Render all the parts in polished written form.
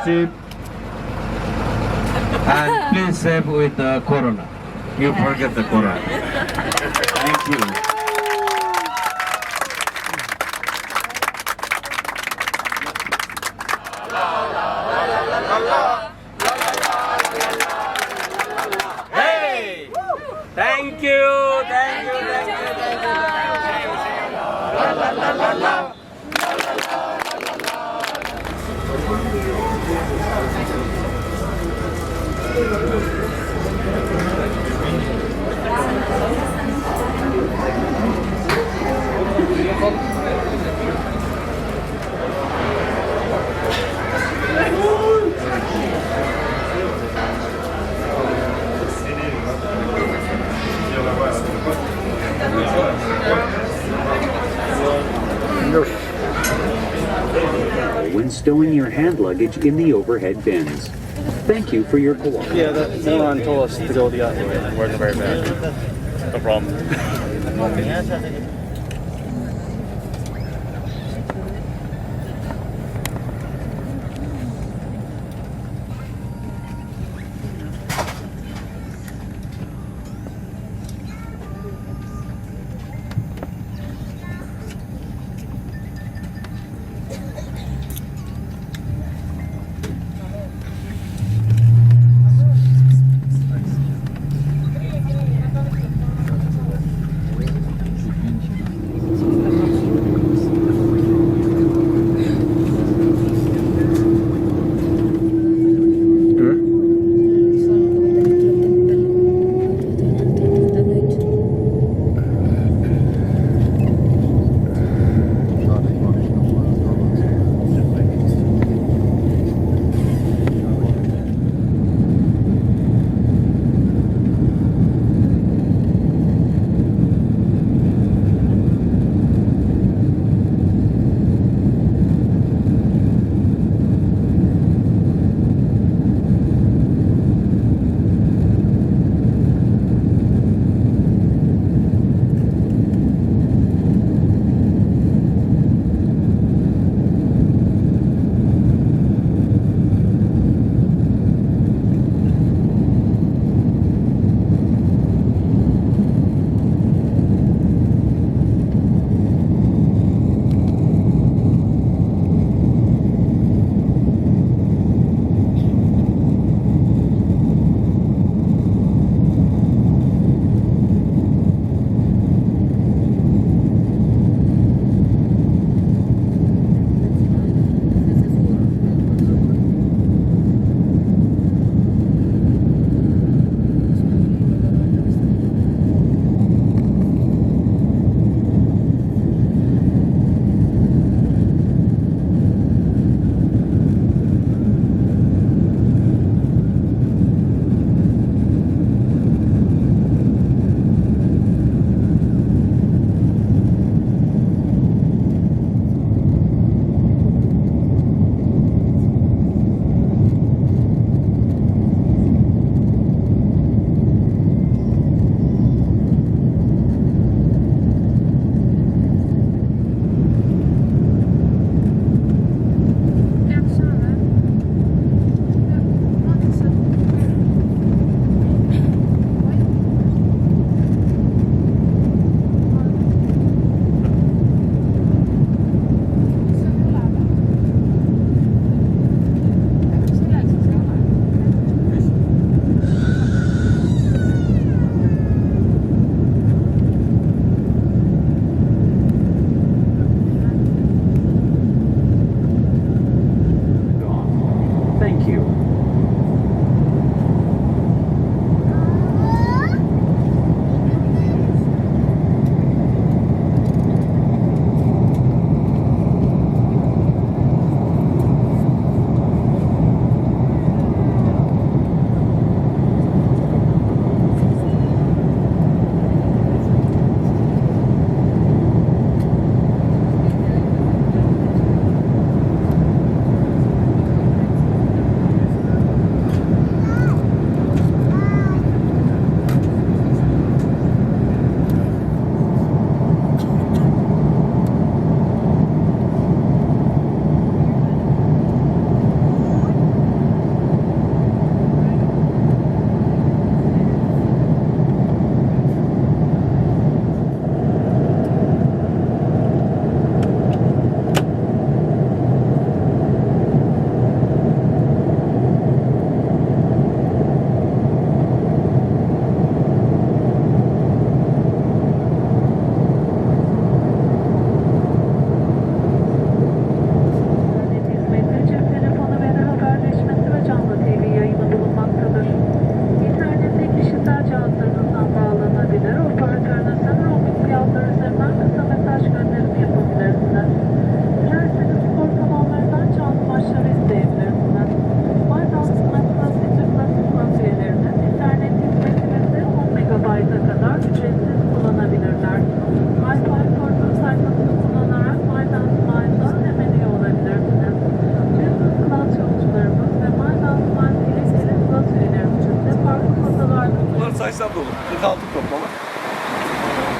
trip. And please save with the Corona. You forget the Corona. Thank you. Hey! Thank you, thank you, thank you, thank you. La la la la la. When stowing your hand luggage in the overhead bins. Thank you for your cooperation. Yeah, that moron told us to go the other way, and we're in the very back. No problem.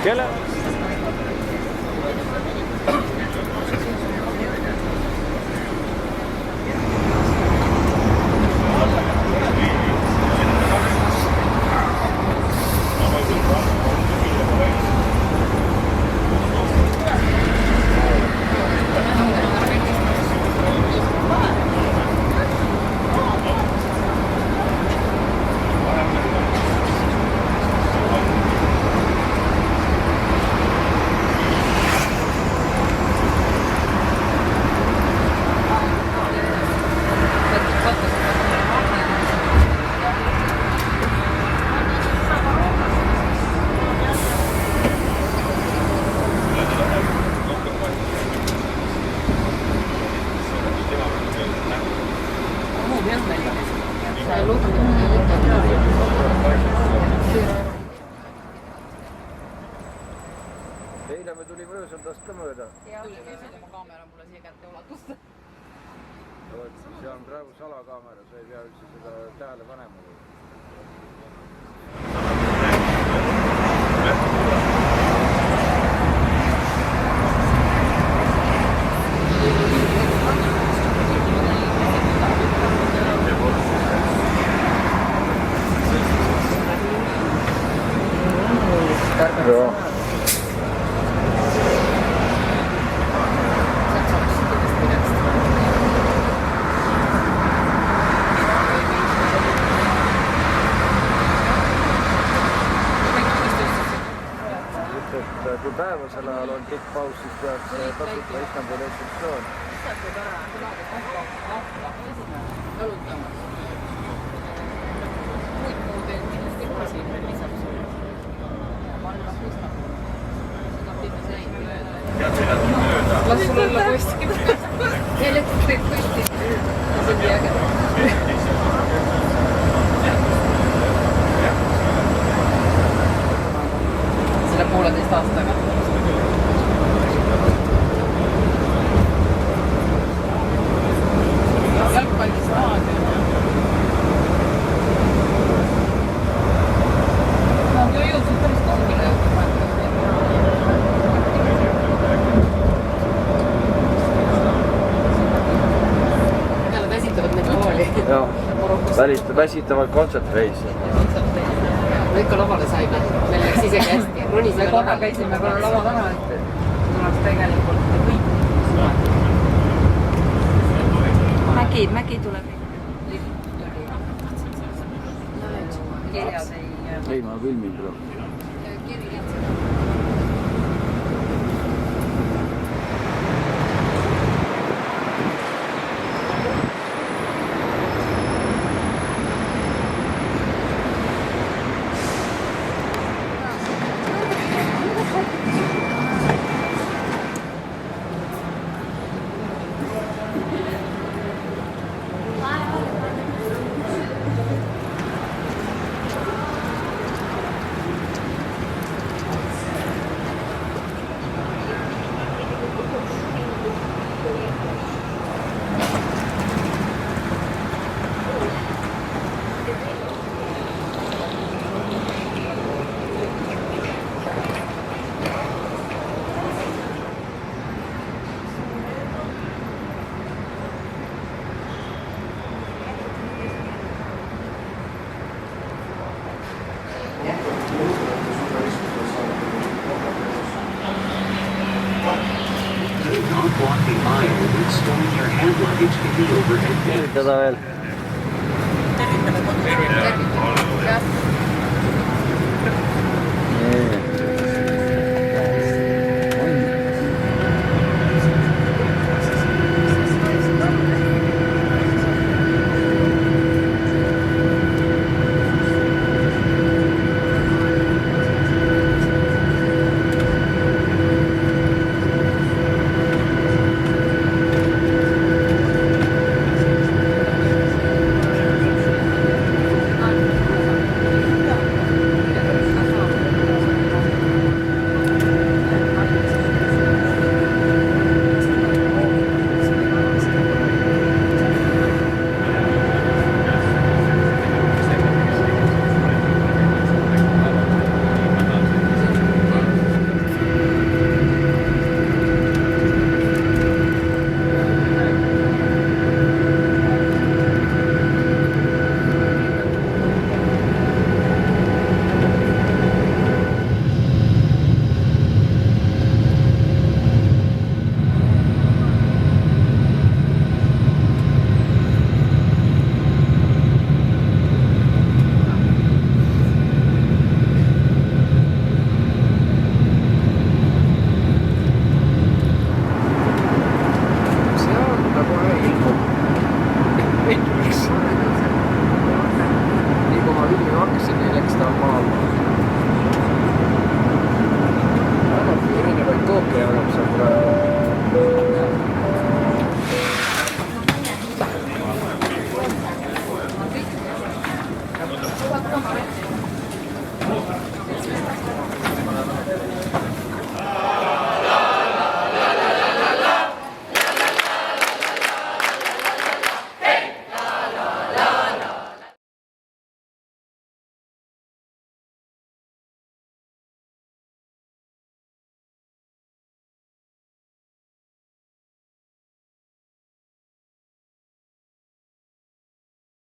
kelle? Eile me tulime öösel ka mööda. Tulime öösel, oma kaamera mulle siia kätte ulatus. See on praegu salakaamera, sa ei pea üldse seda tähele panema. Joo. Kui päevasel ajal on pikk paus, siis peaks tasuta Istanbuli ekskursioon. Las sul olla kuskil. Elektrit kuskil. See on nii äge. Selle 1,5 aastaga. Jalgpallistaadion. Nad ju jõudsid päris kaugele jõudma. Jälle väsitavad need kooli. Joo, väsitavad kontsertreisi. Me ikka lavale saime, meil läks isegi hästi. Me korra käisime korra lava taha, et tuleks tegelikult kõik. Mägi tuleb. Kirjas ei... Ei, ma filmin praegu. Block the aisle when storing your hand luggage in the overhead bin. Tervitada veel.